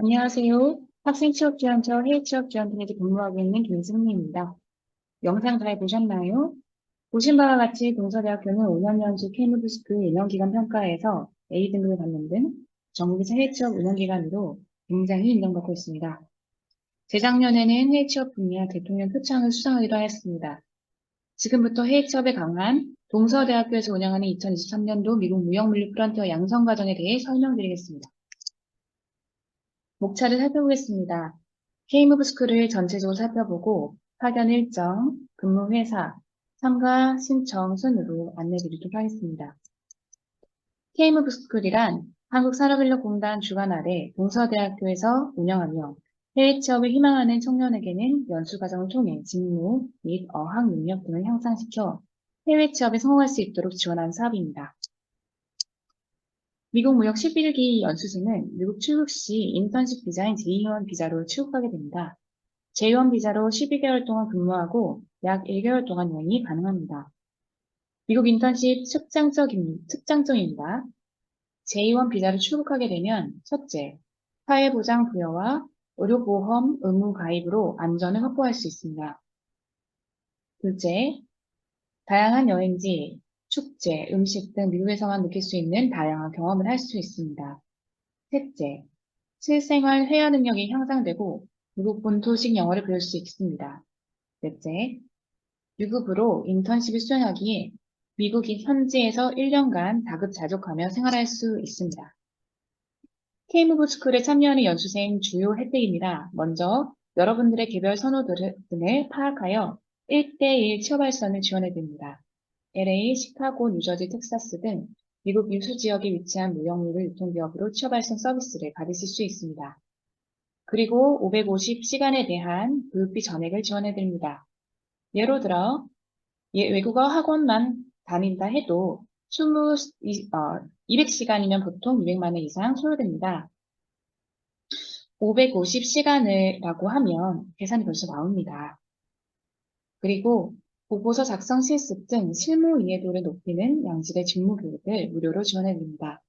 안녕하세요. 학생 취업 지원처 해외 취업 지원팀에서 근무하고 있는 김승미입니다. 영상 잘 보셨나요? 보신 바와 같이 동서대학교는 5년 연수 K무브스크 1년기간 평가에서 A등급을 받는 등 정부에서 해외 취업 운영기관으로 굉장히 인정받고 있습니다. 재작년에는 해외 취업 분야 대통령 표창을 수상하기도 하였습니다. 지금부터 해외 취업에 강한 동서대학교에서 운영하는 2023년도 미국 무역물류 프런티어 양성 과정에 대해 설명드리겠습니다. 목차를 살펴보겠습니다. K무브스쿨을 전체적으로 살펴보고 파견 일정, 근무 회사, 참가 신청 순으로 안내드리도록 하겠습니다. K무브스쿨이란 한국산업인력공단 주관 아래 동서대학교에서 운영하며 해외 취업을 희망하는 청년에게는 연수 과정을 통해 직무 및 어학 능력 등을 향상시켜 해외 취업에 성공할 수 있도록 지원하는 사업입니다. 미국 무역 11기 연수생은 미국 출국 시 인턴십 비자인 제2원 비자로 출국하게 됩니다. 제1 비자로 12개월 동안 근무하고 약 1개월 동안 여행이 가능합니다. 미국 인턴십 특장점입니다. 제2원 비자로 출국하게 되면 첫째, 사회보장 부여와 의료보험 의무 가입으로 안전을 확보할 수 있습니다. 둘째, 다양한 여행지, 축제, 음식 등 미국에서만 느낄 수 있는 다양한 경험을 할 수 있습니다. 셋째, 실생활 회화 능력이 향상되고 미국 본토식 영어를 배울 수 있습니다. 넷째, 유급으로 인턴십을 수행하기에 미국 현지에서 1년간 다급자족하며 생활할 수 있습니다. K무브스쿨에 참여하는 연수생 주요 혜택입니다. 먼저 여러분들의 개별 선호 등을 파악하여 1대1 취업할선을 지원해드립니다. LA, 시카고, 뉴저지, 텍사스 등 미국 유수 지역에 위치한 무역물류 유통기업으로 취업할선 서비스를 받으실 수 있습니다. 그리고 550시간에 대한 교육비 전액을 지원해드립니다. 예로 들어 외국어 학원만 다닌다 해도 200시간이면 보통 200만 원 이상 소요됩니다. 550시간이라고 하면 계산이 벌써 나옵니다. 그리고 보고서 작성 실습 등 실무 이해도를 높이는 양질의 직무 교육을 무료로 지원해드립니다.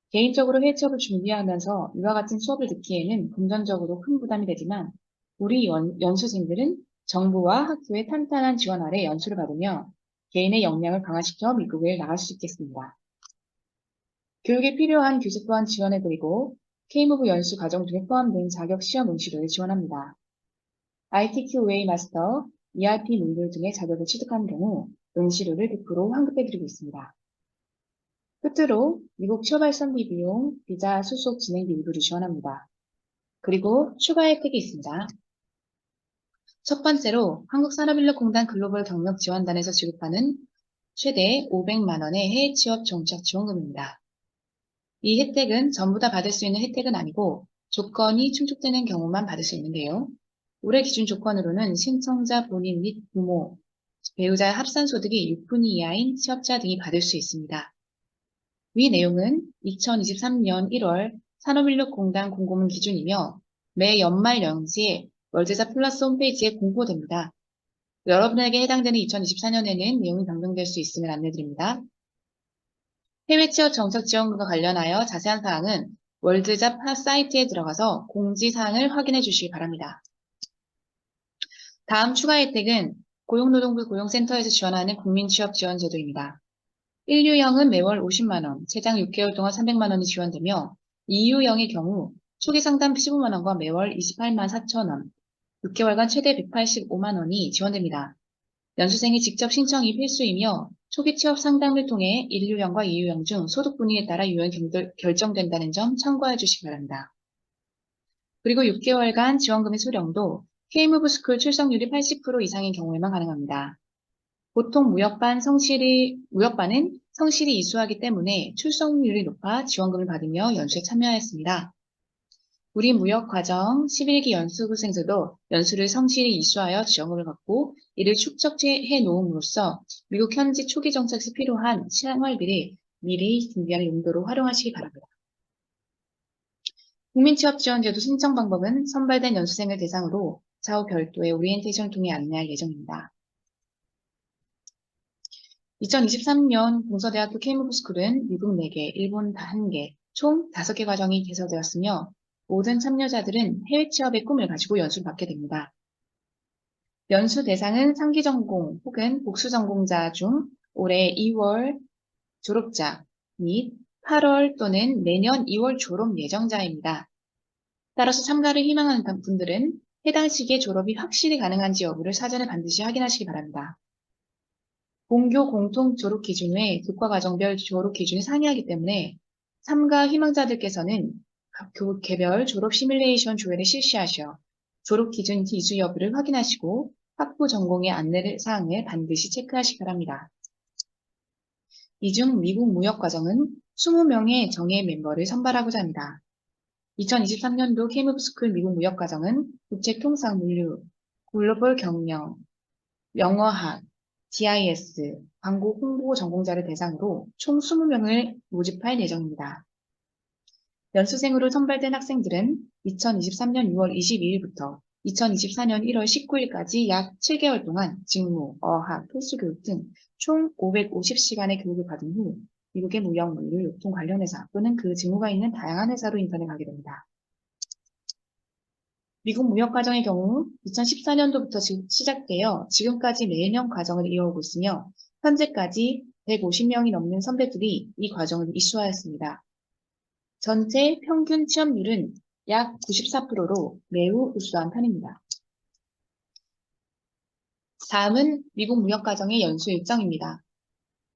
개인적으로 해외 취업을 준비하면서 이와 같은 수업을 듣기에는 금전적으로 큰 부담이 되지만 우리 연수생들은 정부와 학교의 탄탄한 지원 아래 연수를 받으며 개인의 역량을 강화시켜 미국을 나갈 수 있겠습니다. 교육에 필요한 교재 또한 지원해드리고 K무브 연수 과정 중에 포함된 자격 시험 응시료를 지원합니다. ITQ 웨이 마스터, ERP 룰 등의 자격을 취득한 경우 응시료를 100% 환급해드리고 있습니다. 끝으로 미국 취업 발선비 비용, 비자 수속 진행비 일부를 지원합니다. 그리고 추가 혜택이 있습니다. 첫 번째로 한국산업인력공단 글로벌 경력 지원단에서 지급하는 최대 500만 원의 해외 취업 정착 지원금입니다. 이 혜택은 전부 다 받을 수 있는 혜택은 아니고 조건이 충족되는 경우만 받을 수 있는데요. 올해 기준 조건으로는 신청자 본인 및 부모, 배우자의 합산 소득이 6분위 이하인 취업자 등이 받을 수 있습니다. 위 내용은 2023년 1월 산업인력공단 공고문 기준이며 매 연말 연시에 월드사 플러스 홈페이지에 공고됩니다. 여러분에게 해당되는 2024년에는 내용이 변경될 수 있음을 안내드립니다. 해외 취업 정책 지원금과 관련하여 자세한 사항은 월드잡 사이트에 들어가서 공지사항을 확인해 주시기 바랍니다. 다음 추가 혜택은 고용노동부 고용센터에서 지원하는 국민취업지원제도입니다. 1유형은 매월 50만원, 최장 6개월 동안 300만원이 지원되며 2유형의 경우 초기 상담 15만원과 매월 28만 4천원, 6개월간 최대 185만원이 지원됩니다. 연수생이 직접 신청이 필수이며 초기 취업 상담을 통해 1유형과 2유형 중 소득 분위기에 따라 유형이 결정된다는 점 참고해 주시기 바랍니다. 그리고 6개월간 지원금의 수령도 K무브스쿨 출석률이 80% 이상인 경우에만 가능합니다. 보통 무역반은 성실히 이수하기 때문에 출석률이 높아 지원금을 받으며 연수에 참여하였습니다. 우리 무역과정 11기 연수생들도 연수를 성실히 이수하여 지원금을 받고 이를 축적해 놓음으로써 미국 현지 초기 정착 시 필요한 생활비를 미리 준비하는 용도로 활용하시기 바랍니다. 국민취업지원제도 신청 방법은 선발된 연수생을 대상으로 차후 별도의 오리엔테이션을 통해 안내할 예정입니다. 2023년 동서대학교 K무브스쿨은 미국 4개, 일본 1개, 총 5개 과정이 개설되었으며 모든 참여자들은 해외 취업의 꿈을 가지고 연수를 받게 됩니다. 연수 대상은 상기 전공 혹은 복수 전공자 중 올해 2월 졸업자 및 8월 또는 내년 2월 졸업 예정자입니다. 따라서 참가를 희망하는 분들은 해당 시기에 졸업이 확실히 가능한지 여부를 사전에 반드시 확인하시기 바랍니다. 본교 공통 졸업 기준 외 교과과정별 졸업 기준이 상이하기 때문에 참가 희망자들께서는 각 교개별 졸업 시뮬레이션 조회를 실시하셔 졸업 기준 기수 여부를 확인하시고 학부 전공의 안내사항을 반드시 체크하시기 바랍니다. 이 중 미국 무역과정은 20명의 정예 멤버를 선발하고자 합니다. 2023년도 케이브스쿨 미국 무역과정은 국제통상 물류, 글로벌 경영, 영어학, GIS, 광고 홍보 전공자를 대상으로 총 20명을 모집할 예정입니다. 연수생으로 선발된 학생들은 2023년 6월 22일부터 2024년 1월 19일까지 약 7개월 동안 직무, 어학, 필수 교육 등 총 550시간의 교육을 받은 후 미국의 무역, 물류, 유통 관련 회사 또는 그 직무가 있는 다양한 회사로 인턴에 가게 됩니다. 미국 무역과정의 경우 2014년도부터 시작되어 지금까지 매년 과정을 이어오고 있으며 현재까지 150명이 넘는 선배들이 이 과정을 이수하였습니다. 전체 평균 취업률은 약 94%로 매우 우수한 편입니다. 다음은 미국 무역과정의 연수 일정입니다.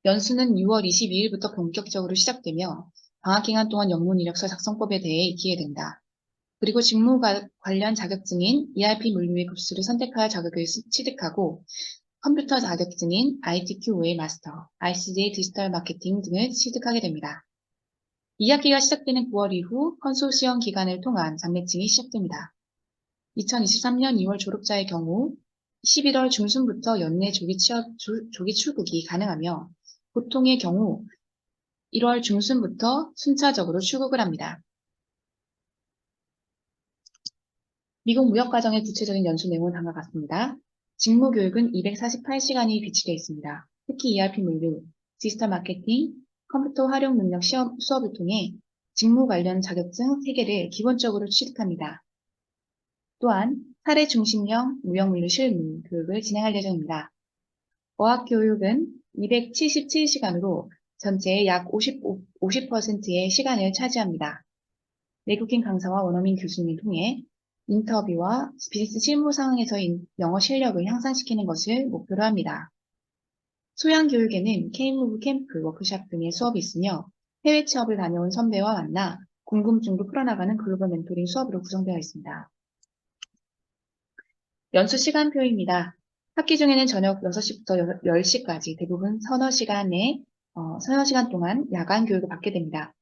연수는 6월 22일부터 본격적으로 시작되며 방학기간 동안 영문 이력서 작성법에 대해 익히게 된다. 그리고 직무 관련 자격증인 ERP 물류의 급수를 선택하여 자격을 취득하고 컴퓨터 자격증인 ITQ 외 마스터, ICJ 디지털 마케팅 등을 취득하게 됩니다. 2학기가 시작되는 9월 이후 컨소시엄 기간을 통한 잠매칭이 시작됩니다. 2023년 2월 졸업자의 경우 11월 중순부터 연내 조기 출국이 가능하며 보통의 경우 1월 중순부터 순차적으로 출국을 합니다. 미국 무역과정의 구체적인 연수 내용은 다음과 같습니다. 직무교육은 248시간이 비치되어 있습니다. 특히 ERP 물류, 디지털 마케팅, 컴퓨터 활용 능력 수업을 통해 직무 관련 자격증 3개를 기본적으로 취득합니다. 또한 사례 중심형 무역물류 실무 교육을 진행할 예정입니다. 어학교육은 277시간으로 전체의 약 50%의 시간을 차지합니다. 외국인 강사와 원어민 교수님을 통해 인터뷰와 비즈니스 실무 상황에서의 영어 실력을 향상시키는 것을 목표로 합니다. 소양 교육에는 K무브 캠프, 워크샵 등의 수업이 있으며 해외 취업을 다녀온 선배와 만나 궁금증도 풀어나가는 글로벌 멘토링 수업으로 구성되어 있습니다. 연수 시간표입니다. 학기 중에는 저녁 6시부터 10시까지 대부분 서너 시간 동안 야간 교육을 받게 됩니다.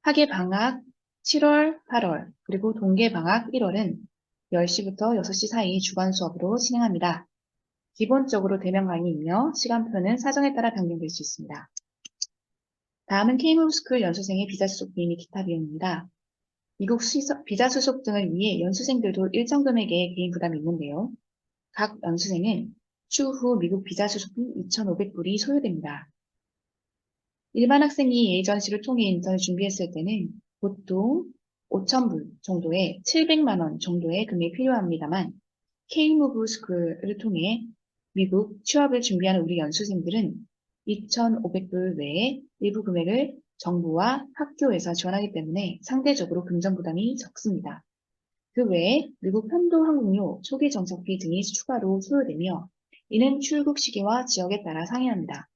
학예 방학 7월, 8월, 그리고 동계 방학 1월은 10시부터 6시 사이 주간 수업으로 진행합니다. 기본적으로 대면 강의이며 시간표는 사정에 따라 변경될 수 있습니다. 다음은 K무브스쿨 연수생의 비자 수속비 및 기타 비용입니다. 미국 비자 수속 등을 위해 연수생들도 일정 금액의 개인 부담이 있는데요. 각 연수생은 추후 미국 비자 수속비 2,500불이 소요됩니다. 일반 학생이 에이전시를 통해 인턴을 준비했을 때는 보통 5,000불 정도의 700만 원 정도의 금액이 필요합니다만 K무브 스쿨을 통해 미국 취업을 준비하는 우리 연수생들은 2,500불 외에 일부 금액을 정부와 학교에서 지원하기 때문에 상대적으로 금전 부담이 적습니다. 그 외에 미국 편도항공료, 초기 정착비 등이 추가로 소요되며 이는 출국 시기와 지역에 따라 상이합니다.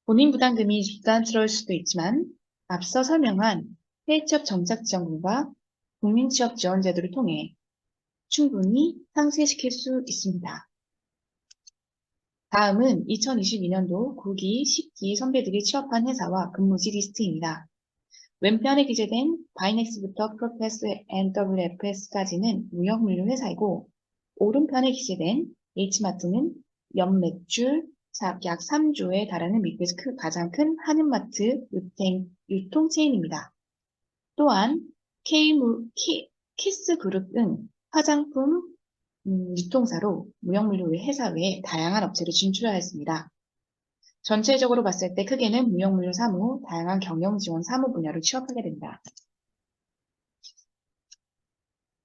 본인 부담금이 부담스러울 수도 있지만 앞서 설명한 해외취업 정착지원금과 국민취업지원제도를 통해 충분히 상쇄시킬 수 있습니다. 다음은 2022년도 9기, 10기 선배들이 취업한 회사와 근무지 리스트입니다. 왼편에 기재된 바이넥스부터 프로페스 NWFS까지는 무역물류 회사이고 오른편에 기재된 H마트는 연매출 약 3조에 달하는 미국에서 가장 큰 한인마트 유통 체인입니다. 또한 키스그룹 등 화장품 유통사로 무역물류 회사 외에 다양한 업체를 진출하였습니다. 전체적으로 봤을 때 크게는 무역물류 사무, 다양한 경영 지원 사무 분야로 취업하게 된다.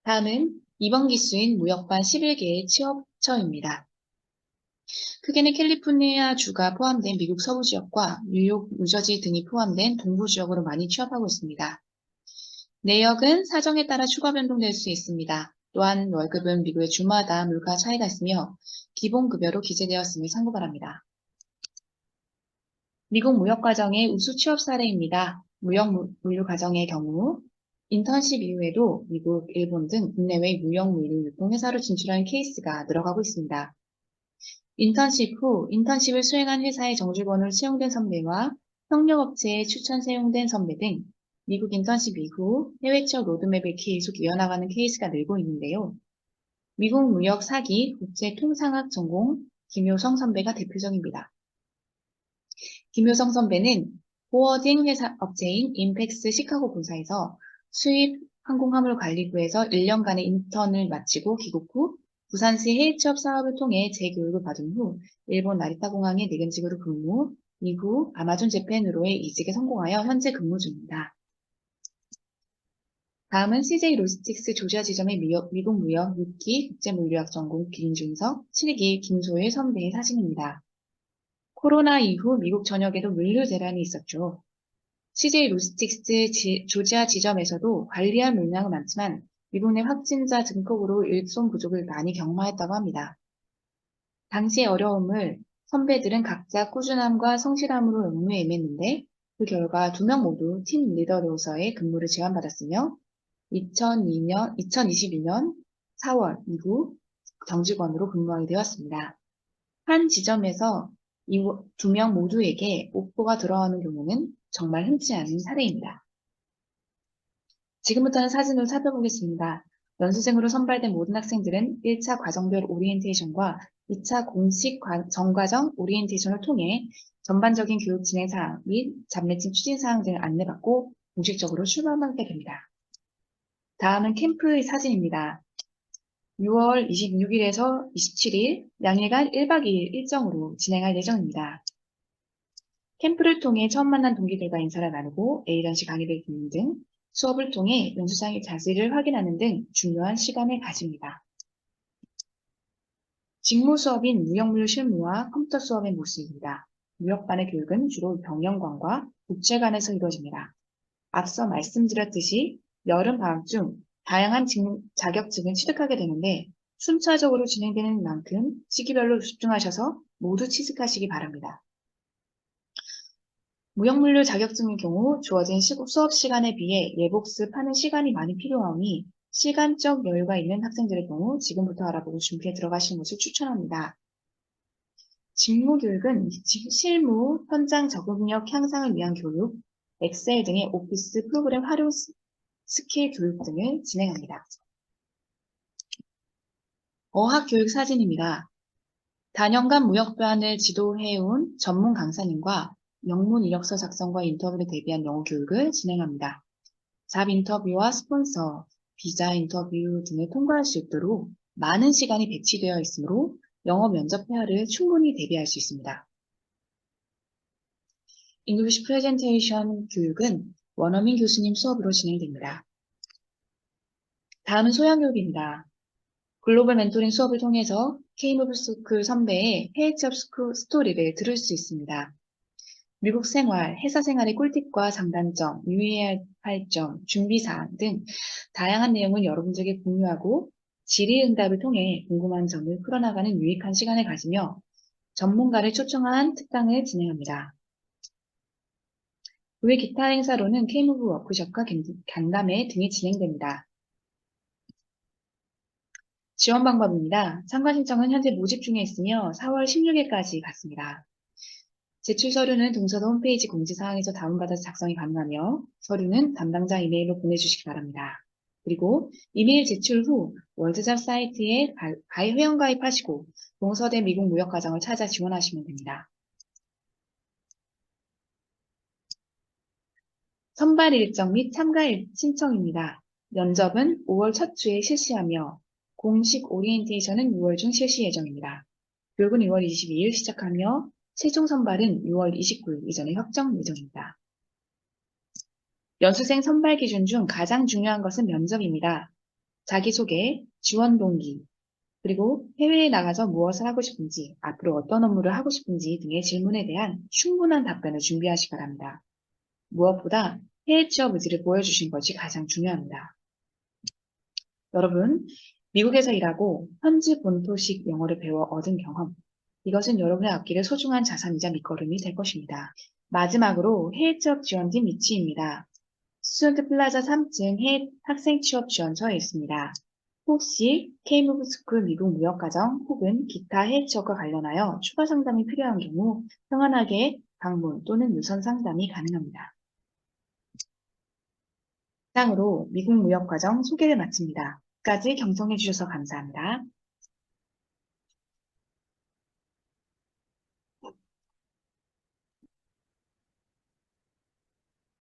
다음은 이번 기수인 무역반 11개의 취업처입니다. 크게는 캘리포니아 주가 포함된 미국 서부 지역과 뉴욕, 뉴저지 등이 포함된 동부 지역으로 많이 취업하고 있습니다. 내역은 사정에 따라 추가 변동될 수 있습니다. 또한 월급은 미국의 주마다 물가 차이가 있으며 기본 급여로 기재되었음을 참고 바랍니다. 미국 무역과정의 우수 취업 사례입니다. 무역물류 과정의 경우 인턴십 이후에도 미국, 일본 등 국내외 무역물류 유통회사로 진출하는 케이스가 늘어가고 있습니다. 인턴십 후 인턴십을 수행한 회사의 정주권으로 채용된 선배와 협력업체에 추천 채용된 선배 등 미국 인턴십 이후 해외 취업 로드맵을 계속 이어나가는 케이스가 늘고 있는데요. 미국 무역 사기 국제 통상학 전공 김효성 선배가 대표적입니다. 김효성 선배는 보어딩 회사 업체인 임팩스 시카고 본사에서 수입 항공화물관리부에서 1년간의 인턴을 마치고 귀국 후 부산시 해외 취업 사업을 통해 재교육을 받은 후 일본 나리타 공항의 내근직으로 근무, 이후 아마존 재팬으로의 이직에 성공하여 현재 근무 중입니다. 다음은 CJ 로지스틱스 조지아 지점의 미국 무역 6기 국제물류학 전공 김준석, 7기 김소일 선배의 사진입니다. 코로나 이후 미국 전역에도 물류 대란이 있었죠. CJ 로지스틱스 조지아 지점에서도 관리할 물량은 많지만 미국 내 확진자 증폭으로 일손 부족을 많이 경험했다고 합니다. 당시의 어려움을 선배들은 각자 꾸준함과 성실함으로 업무에 임했는데 그 결과 2명 모두 팀 리더로서의 근무를 제안받았으며 2022년 4월 이후 정직원으로 근무하게 되었습니다. 한 지점에서 이 2명 모두에게 오퍼가 들어오는 경우는 정말 흔치 않은 사례입니다. 지금부터는 사진을 살펴보겠습니다. 연수생으로 선발된 모든 학생들은 1차 과정별 오리엔테이션과 2차 공식 전과정 오리엔테이션을 통해 전반적인 교육 진행 사항 및 잡매칭 추진 사항 등을 안내받고 공식적으로 출발하게 됩니다. 다음은 캠프의 사진입니다. 6월 26일에서 27일 양일간 1박 2일 일정으로 진행할 예정입니다. 캠프를 통해 처음 만난 동기들과 인사를 나누고 A런식 강의를 듣는 등 수업을 통해 연수생의 자질을 확인하는 등 중요한 시간을 가집니다. 직무 수업인 무역물류 실무와 컴퓨터 수업의 모습입니다. 무역반의 교육은 주로 병영관과 국제관에서 이루어집니다. 앞서 말씀드렸듯이 여름 방학 중 다양한 자격증을 취득하게 되는데 순차적으로 진행되는 만큼 시기별로 집중하셔서 모두 취득하시기 바랍니다. 무역물류 자격증의 경우 주어진 수업 시간에 비해 예복습하는 시간이 많이 필요하오니 시간적 여유가 있는 학생들의 경우 지금부터 알아보고 준비해 들어가시는 것을 추천합니다. 직무교육은 실무, 현장 적응력 향상을 위한 교육, 엑셀 등의 오피스 프로그램 활용 스킬 교육 등을 진행합니다. 어학교육 사진입니다. 다년간 무역반을 지도해온 전문 강사님과 영문 이력서 작성과 인터뷰를 대비한 영어 교육을 진행합니다. 잡 인터뷰와 스폰서, 비자 인터뷰 등을 통과할 수 있도록 많은 시간이 배치되어 있으므로 영어 면접 회화를 충분히 대비할 수 있습니다. English Presentation 교육은 원어민 교수님 수업으로 진행됩니다. 다음은 소양교육입니다. 글로벌 멘토링 수업을 통해서 K무브 스쿨 선배의 해외 취업 스토리를 들을 수 있습니다. 미국 생활, 회사 생활의 꿀팁과 장단점, 유의해야 할 점, 준비사항 등 다양한 내용을 여러분들에게 공유하고 질의응답을 통해 궁금한 점을 풀어나가는 유익한 시간을 가지며 전문가를 초청한 특강을 진행합니다. 그 외 기타 행사로는 K무브 워크숍과 간담회 등이 진행됩니다. 지원 방법입니다. 참가 신청은 현재 모집 중에 있으며 4월 16일까지 받습니다. 제출 서류는 동서도 홈페이지 공지사항에서 다운받아서 작성이 가능하며 서류는 담당자 이메일로 보내주시기 바랍니다. 그리고 이메일 제출 후 월드잡 사이트에 회원가입하시고 동서대 미국 무역과정을 찾아 지원하시면 됩니다. 선발 일정 및 참가 신청입니다. 면접은 5월 첫 주에 실시하며 공식 오리엔테이션은 6월 중 실시 예정입니다. 교육은 6월 22일 시작하며 최종 선발은 6월 29일 이전에 확정 예정입니다. 연수생 선발 기준 중 가장 중요한 것은 면접입니다. 자기소개, 지원 동기, 그리고 해외에 나가서 무엇을 하고 싶은지, 앞으로 어떤 업무를 하고 싶은지 등의 질문에 대한 충분한 답변을 준비하시기 바랍니다. 무엇보다 해외 취업 의지를 보여주신 것이 가장 중요합니다. 여러분, 미국에서 일하고 현지 본토식 영어를 배워 얻은 경험, 이것은 여러분의 앞길의 소중한 자산이자 밑거름이 될 것입니다. 마지막으로 해외 취업 지원팀 위치입니다. 스튜던트 플라자 3층 해외 학생 취업 지원처에 있습니다. 혹시 K무브 스쿨 미국 무역과정 혹은 기타 해외 취업과 관련하여 추가 상담이 필요한 경우 평안하게 방문 또는 유선 상담이 가능합니다. 이상으로 미국 무역과정 소개를 마칩니다. 끝까지 경청해 주셔서 감사합니다.